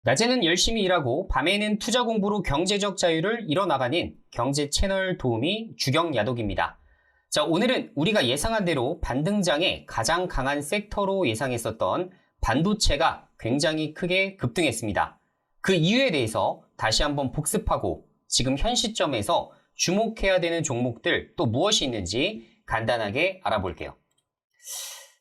낮에는 열심히 일하고 밤에는 투자 공부로 경제적 자유를 이뤄나가는 경제 채널 도우미 주경야독입니다. 자, 오늘은 우리가 예상한 대로 반등장의 가장 강한 섹터로 예상했었던 반도체가 굉장히 크게 급등했습니다. 그 이유에 대해서 다시 한번 복습하고 지금 현 시점에서 주목해야 되는 종목들 또 무엇이 있는지 간단하게 알아볼게요.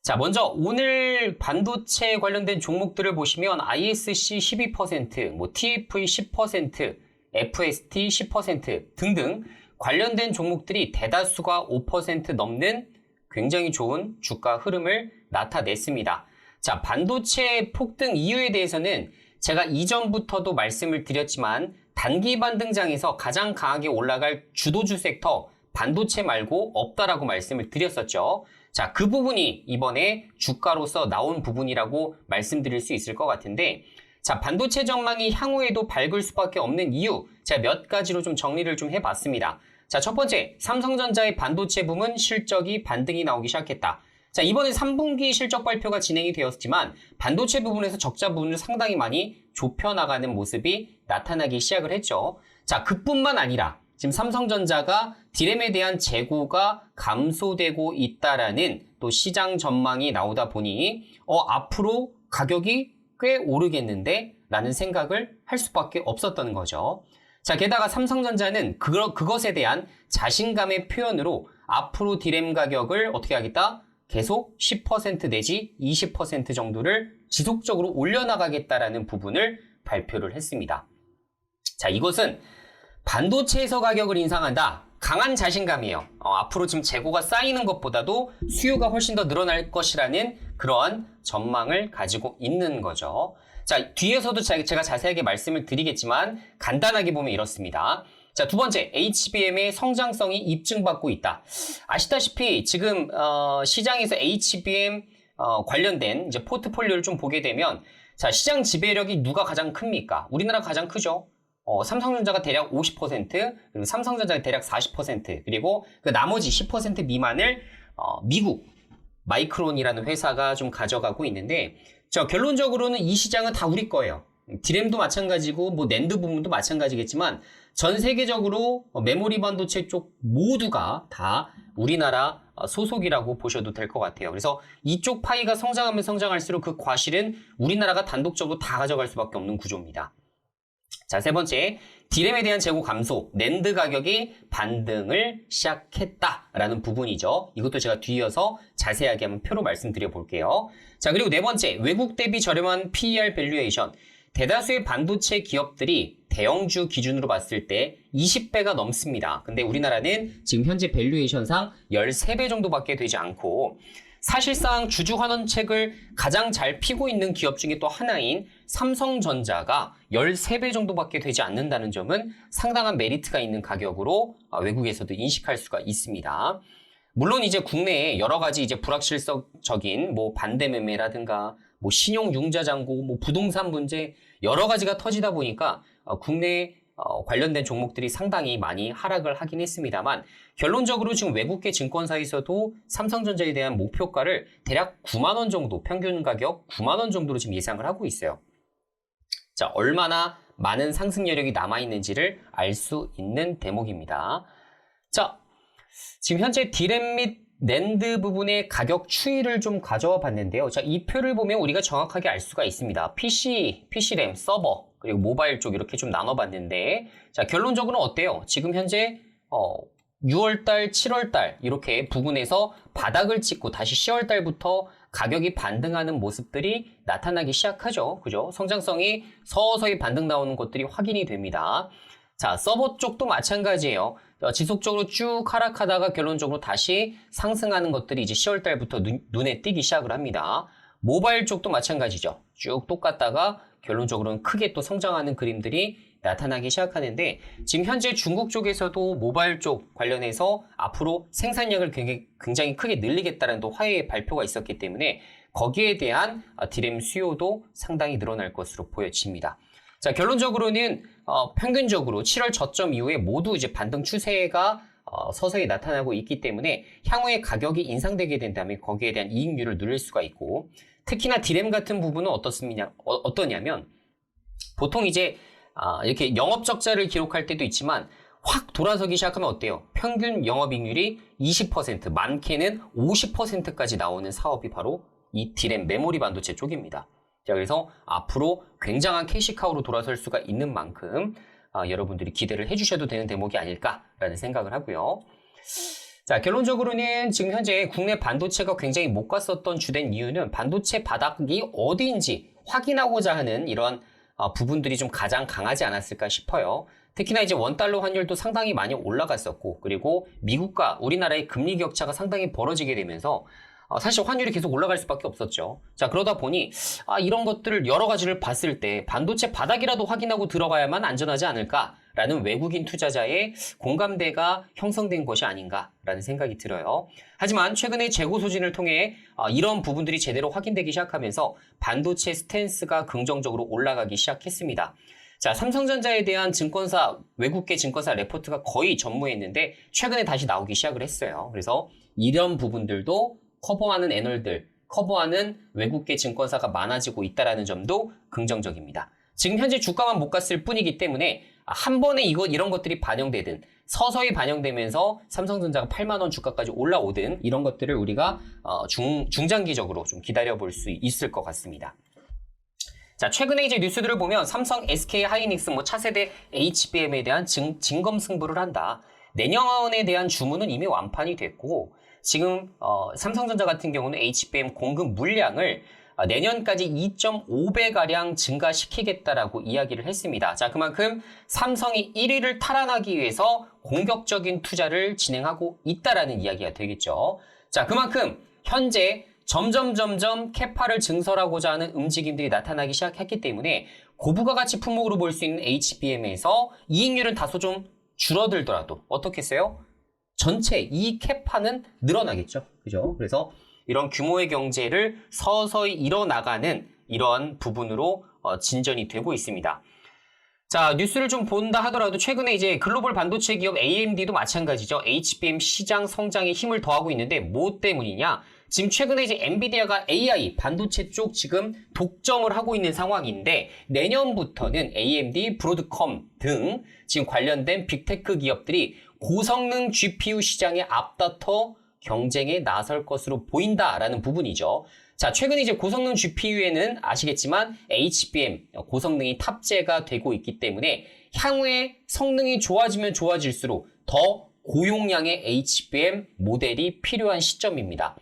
자, 먼저 오늘 반도체 관련된 종목들을 보시면 ISC 12%, TFE 10%, FST 10% 등등 관련된 종목들이 대다수가 5% 넘는 굉장히 좋은 주가 흐름을 나타냈습니다. 자, 반도체 폭등 이유에 대해서는 제가 이전부터도 말씀을 드렸지만 단기 반등장에서 가장 강하게 올라갈 주도주 섹터 반도체 말고 없다라고 말씀을 드렸었죠. 자, 그 부분이 이번에 주가로서 나온 부분이라고 말씀드릴 수 있을 것 같은데, 자, 반도체 전망이 향후에도 밝을 수밖에 없는 이유, 제가 몇 가지로 좀 정리를 좀 해봤습니다. 자, 첫 번째, 삼성전자의 반도체 부문 실적이 반등이 나오기 시작했다. 자, 이번에 3분기 실적 발표가 진행이 되었지만 반도체 부분에서 적자 부분을 상당히 많이 좁혀나가는 모습이 나타나기 시작을 했죠. 자, 그뿐만 아니라 지금 삼성전자가 디램에 대한 재고가 감소되고 있다라는 또 시장 전망이 나오다 보니 앞으로 가격이 꽤 오르겠는데 라는 생각을 할 수밖에 없었던 거죠. 자, 게다가 삼성전자는 그것에 대한 자신감의 표현으로 앞으로 디램 가격을 어떻게 하겠다? 계속 10% 내지 20% 정도를 지속적으로 올려나가겠다라는 부분을 발표를 했습니다. 자, 이것은 반도체에서 가격을 인상한다. 강한 자신감이에요. 앞으로 지금 재고가 쌓이는 것보다도 수요가 훨씬 더 늘어날 것이라는 그러한 전망을 가지고 있는 거죠. 자, 뒤에서도 제가 자세하게 말씀을 드리겠지만 간단하게 보면 이렇습니다. 자, 두 번째, HBM의 성장성이 입증받고 있다. 아시다시피 지금 시장에서 HBM 관련된 이제 포트폴리오를 좀 보게 되면, 자, 시장 지배력이 누가 가장 큽니까? 우리나라가 가장 크죠. 삼성전자가 대략 50%, 그리고 삼성전자가 대략 40%, 그리고 그 나머지 10% 미만을 미국 마이크론이라는 회사가 좀 가져가고 있는데, 자, 결론적으로는 이 시장은 다 우리 거예요. 디램도 마찬가지고 낸드 부분도 마찬가지겠지만 전 세계적으로 메모리 반도체 쪽 모두가 다 우리나라 소속이라고 보셔도 될 것 같아요. 그래서 이쪽 파이가 성장하면 성장할수록 그 과실은 우리나라가 단독적으로 다 가져갈 수밖에 없는 구조입니다. 자, 세 번째, 디램에 대한 재고 감소, 낸드 가격이 반등을 시작했다라는 부분이죠. 이것도 제가 뒤이어서 자세하게 한번 표로 말씀드려 볼게요. 자, 그리고 네 번째, 외국 대비 저렴한 PER 밸류에이션. 대다수의 반도체 기업들이 대형주 기준으로 봤을 때 20배가 넘습니다. 근데 우리나라는 지금 현재 밸류에이션상 13배 정도밖에 되지 않고, 사실상 주주 환원책을 가장 잘 피고 있는 기업 중에 또 하나인 삼성전자가 13배 정도밖에 되지 않는다는 점은 상당한 메리트가 있는 가격으로 외국에서도 인식할 수가 있습니다. 물론 이제 국내에 여러 가지 이제 불확실성적인 반대 매매라든가 신용 융자 잔고, 부동산 문제 여러 가지가 터지다 보니까 국내 관련된 종목들이 상당히 많이 하락을 하긴 했습니다만, 결론적으로 지금 외국계 증권사에서도 삼성전자에 대한 목표가를 대략 9만 원 정도, 평균 가격 9만 원 정도로 지금 예상을 하고 있어요. 자, 얼마나 많은 상승 여력이 남아있는지를 알 수 있는 대목입니다. 자, 지금 현재 디램 및 낸드 부분의 가격 추이를 좀 가져와 봤는데요. 자, 이 표를 보면 우리가 정확하게 알 수가 있습니다. PC램, 서버, 그리고 모바일 쪽 이렇게 좀 나눠봤는데, 자, 결론적으로는 어때요? 지금 현재 6월달, 7월달 이렇게 부근에서 바닥을 찍고 다시 10월달부터 가격이 반등하는 모습들이 나타나기 시작하죠. 그죠? 성장성이 서서히 반등 나오는 것들이 확인이 됩니다. 자, 서버 쪽도 마찬가지예요. 지속적으로 쭉 하락하다가 결론적으로 다시 상승하는 것들이 이제 10월달부터 눈에 띄기 시작을 합니다. 모바일 쪽도 마찬가지죠. 쭉 똑같다가 결론적으로는 크게 또 성장하는 그림들이 나타나기 시작하는데, 지금 현재 중국 쪽에서도 모바일 쪽 관련해서 앞으로 생산량을 굉장히 크게 늘리겠다는 또 화해의 발표가 있었기 때문에 거기에 대한 디램 수요도 상당히 늘어날 것으로 보여집니다. 자, 결론적으로는 평균적으로 7월 저점 이후에 모두 이제 반등 추세가 서서히 나타나고 있기 때문에 향후에 가격이 인상되게 된다면 거기에 대한 이익률을 누릴 수가 있고, 특히나 디램 같은 부분은 어떠냐면 보통 이제 이렇게 영업 적자를 기록할 때도 있지만 확 돌아서기 시작하면 어때요? 평균 영업이익률이 20%, 많게는 50%까지 나오는 사업이 바로 이 D램 메모리 반도체 쪽입니다. 자, 그래서 앞으로 굉장한 캐시카우로 돌아설 수가 있는 만큼 여러분들이 기대를 해주셔도 되는 대목이 아닐까라는 생각을 하고요. 자, 결론적으로는 지금 현재 국내 반도체가 굉장히 못 갔었던 주된 이유는 반도체 바닥이 어디인지 확인하고자 하는 이런 부분들이 좀 가장 강하지 않았을까 싶어요. 특히나 이제 원달러 환율도 상당히 많이 올라갔었고, 그리고 미국과 우리나라의 금리 격차가 상당히 벌어지게 되면서 사실 환율이 계속 올라갈 수밖에 없었죠. 자, 그러다 보니 이런 것들을 여러 가지를 봤을 때 반도체 바닥이라도 확인하고 들어가야만 안전하지 않을까라는 외국인 투자자의 공감대가 형성된 것이 아닌가라는 생각이 들어요. 하지만 최근에 재고 소진을 통해 이런 부분들이 제대로 확인되기 시작하면서 반도체 스탠스가 긍정적으로 올라가기 시작했습니다. 자, 삼성전자에 대한 증권사, 외국계 증권사 레포트가 거의 전무했는데 최근에 다시 나오기 시작을 했어요. 그래서 이런 부분들도 커버하는 애널들, 커버하는 외국계 증권사가 많아지고 있다는 점도 긍정적입니다. 지금 현재 주가만 못 갔을 뿐이기 때문에 한 번에 이런 것들이 반영되든 서서히 반영되면서 삼성전자가 8만 원 주가까지 올라오든 이런 것들을 우리가 중장기적으로 좀 기다려볼 수 있을 것 같습니다. 자, 최근에 이제 뉴스들을 보면 삼성, SK 하이닉스, 차세대 HBM에 대한 진검 승부를 한다. 내년에 대한 주문은 이미 완판이 됐고, 지금 삼성전자 같은 경우는 HBM 공급 물량을 내년까지 2.5배가량 증가시키겠다라고 이야기를 했습니다. 자, 그만큼 삼성이 1위를 탈환하기 위해서 공격적인 투자를 진행하고 있다라는 이야기가 되겠죠. 자, 그만큼 현재 점점 캐파를 증설하고자 하는 움직임들이 나타나기 시작했기 때문에 고부가 가치 품목으로 볼 수 있는 HBM에서 이익률은 다소 좀 줄어들더라도 어떻게 했어요? 전체 이 캐파는 늘어나겠죠. 그죠? 그래서 이런 규모의 경제를 서서히 이뤄나가는 이런 부분으로 진전이 되고 있습니다. 자, 뉴스를 좀 본다 하더라도 최근에 이제 글로벌 반도체 기업 AMD도 마찬가지죠. HBM 시장 성장에 힘을 더하고 있는데 뭐 때문이냐? 지금 최근에 이제 엔비디아가 AI 반도체 쪽 지금 독점을 하고 있는 상황인데 내년부터는 AMD, 브로드컴 등 지금 관련된 빅테크 기업들이 고성능 GPU 시장에 앞다퉈 경쟁에 나설 것으로 보인다라는 부분이죠. 자, 최근에 이제 고성능 GPU에는 아시겠지만 HBM 고성능이 탑재가 되고 있기 때문에 향후에 성능이 좋아지면 좋아질수록 더 고용량의 HBM 모델이 필요한 시점입니다.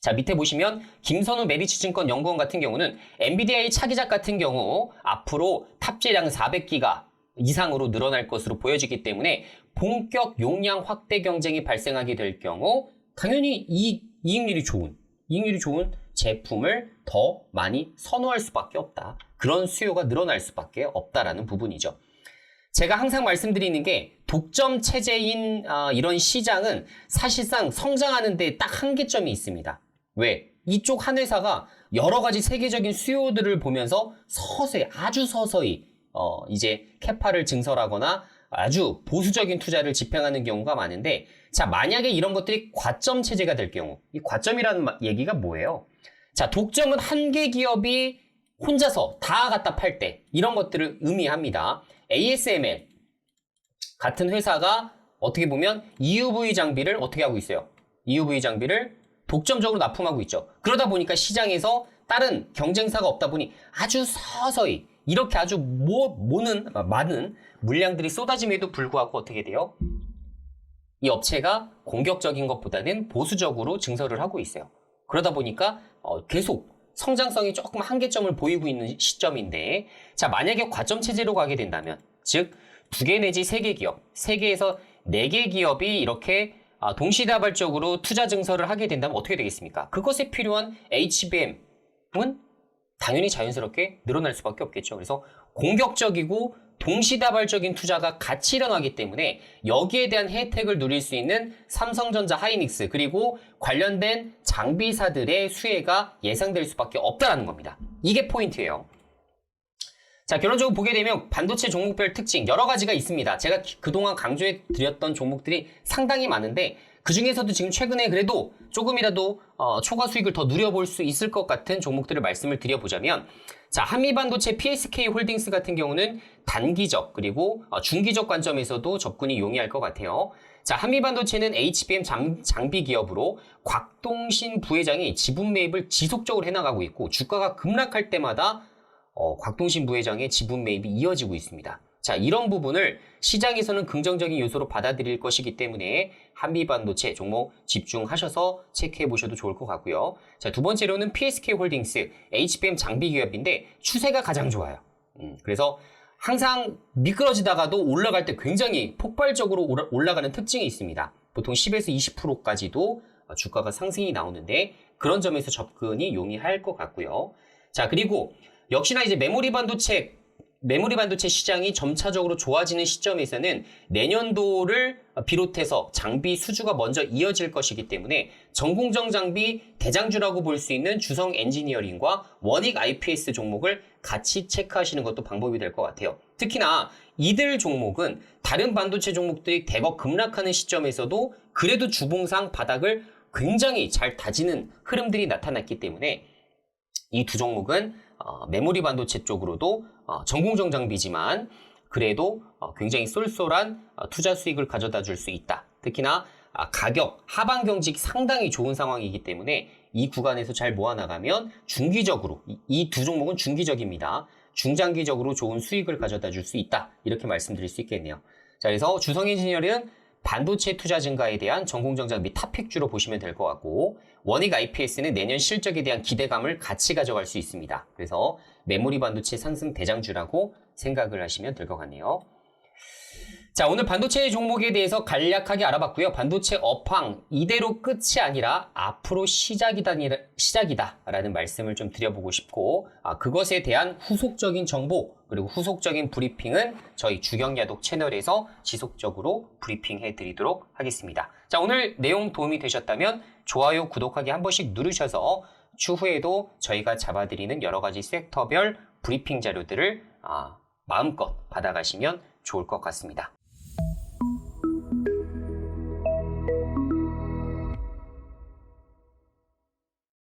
자, 밑에 보시면 김선우 메리츠증권 연구원 같은 경우는 엔비디아의 차기작 같은 경우 앞으로 탑재량 400기가 이상으로 늘어날 것으로 보여지기 때문에 본격 용량 확대 경쟁이 발생하게 될 경우 당연히 이익률이 좋은 제품을 더 많이 선호할 수밖에 없다. 그런 수요가 늘어날 수밖에 없다라는 부분이죠. 제가 항상 말씀드리는 게 독점 체제인 이런 시장은 사실상 성장하는 데 딱 한계점이 있습니다. 왜? 이쪽 한 회사가 여러 가지 세계적인 수요들을 보면서 아주 서서히 이제 캐파를 증설하거나 아주 보수적인 투자를 집행하는 경우가 많은데, 자, 만약에 이런 것들이 과점 체제가 될 경우, 이 과점이라는 얘기가 뭐예요? 자, 독점은 한 개 기업이 혼자서 다 갖다 팔 때 이런 것들을 의미합니다. ASML 같은 회사가 어떻게 보면 EUV 장비를 어떻게 하고 있어요? EUV 장비를 독점적으로 납품하고 있죠. 그러다 보니까 시장에서 다른 경쟁사가 없다 보니 아주 서서히 이렇게 아주 많은 물량들이 쏟아짐에도 불구하고 어떻게 돼요? 이 업체가 공격적인 것보다는 보수적으로 증설을 하고 있어요. 그러다 보니까 계속 성장성이 조금 한계점을 보이고 있는 시점인데, 자, 만약에 과점 체제로 가게 된다면, 즉 2개 내지 3개 기업, 3개에서 4개 기업이 이렇게 동시다발적으로 투자 증설을 하게 된다면 어떻게 되겠습니까? 그것에 필요한 HBM은 당연히 자연스럽게 늘어날 수밖에 없겠죠. 그래서 공격적이고 동시다발적인 투자가 같이 일어나기 때문에 여기에 대한 혜택을 누릴 수 있는 삼성전자, 하이닉스 그리고 관련된 장비사들의 수혜가 예상될 수밖에 없다는 겁니다. 이게 포인트예요. 자, 결론적으로 보게 되면 반도체 종목별 특징 여러 가지가 있습니다. 제가 그동안 강조해 드렸던 종목들이 상당히 많은데 그 중에서도 지금 최근에 그래도 조금이라도 초과 수익을 더 누려볼 수 있을 것 같은 종목들을 말씀을 드려보자면, 자, 한미반도체 PSK 홀딩스 같은 경우는 단기적 그리고 중기적 관점에서도 접근이 용이할 것 같아요. 자, 한미반도체는 HBM 장비 기업으로 곽동신 부회장이 지분 매입을 지속적으로 해나가고 있고, 주가가 급락할 때마다 곽동신 부회장의 지분 매입이 이어지고 있습니다. 자, 이런 부분을 시장에서는 긍정적인 요소로 받아들일 것이기 때문에 한미반도체 종목 집중하셔서 체크해 보셔도 좋을 것 같고요. 자, 두 번째로는 PSK 홀딩스, HBM 장비 기업인데 추세가 가장 좋아요. 그래서 항상 미끄러지다가도 올라갈 때 굉장히 폭발적으로 올라가는 특징이 있습니다. 보통 10에서 20%까지도 주가가 상승이 나오는데, 그런 점에서 접근이 용이할 것 같고요. 자, 그리고 역시나 이제 메모리 반도체 시장이 점차적으로 좋아지는 시점에서는 내년도를 비롯해서 장비 수주가 먼저 이어질 것이기 때문에 전공정 장비 대장주라고 볼 수 있는 주성 엔지니어링과 원익 IPS 종목을 같이 체크하시는 것도 방법이 될 것 같아요. 특히나 이들 종목은 다른 반도체 종목들이 대거 급락하는 시점에서도 그래도 주봉상 바닥을 굉장히 잘 다지는 흐름들이 나타났기 때문에 이 두 종목은 메모리 반도체 쪽으로도 전공정 장비지만 그래도 굉장히 쏠쏠한 투자 수익을 가져다 줄 수 있다. 특히나 가격, 하방 경직이 상당히 좋은 상황이기 때문에 이 구간에서 잘 모아나가면 중기적으로, 이 두 종목은 중기적입니다. 중장기적으로 좋은 수익을 가져다 줄 수 있다. 이렇게 말씀드릴 수 있겠네요. 자, 그래서 주성 엔지니어링은 반도체 투자 증가에 대한 전공정 장비 탑픽주로 보시면 될 것 같고, 원익 IPS는 내년 실적에 대한 기대감을 같이 가져갈 수 있습니다. 그래서 메모리 반도체 상승 대장주라고 생각을 하시면 될 것 같네요. 자, 오늘 반도체 종목에 대해서 간략하게 알아봤고요. 반도체 업황 이대로 끝이 아니라 앞으로 시작이다라는 말씀을 좀 드려보고 싶고, 그것에 대한 후속적인 정보 그리고 후속적인 브리핑은 저희 주경야독 채널에서 지속적으로 브리핑해 드리도록 하겠습니다. 자, 오늘 내용 도움이 되셨다면 좋아요, 구독하기 한 번씩 누르셔서 추후에도 저희가 잡아드리는 여러 가지 섹터별 브리핑 자료들을 마음껏 받아가시면 좋을 것 같습니다.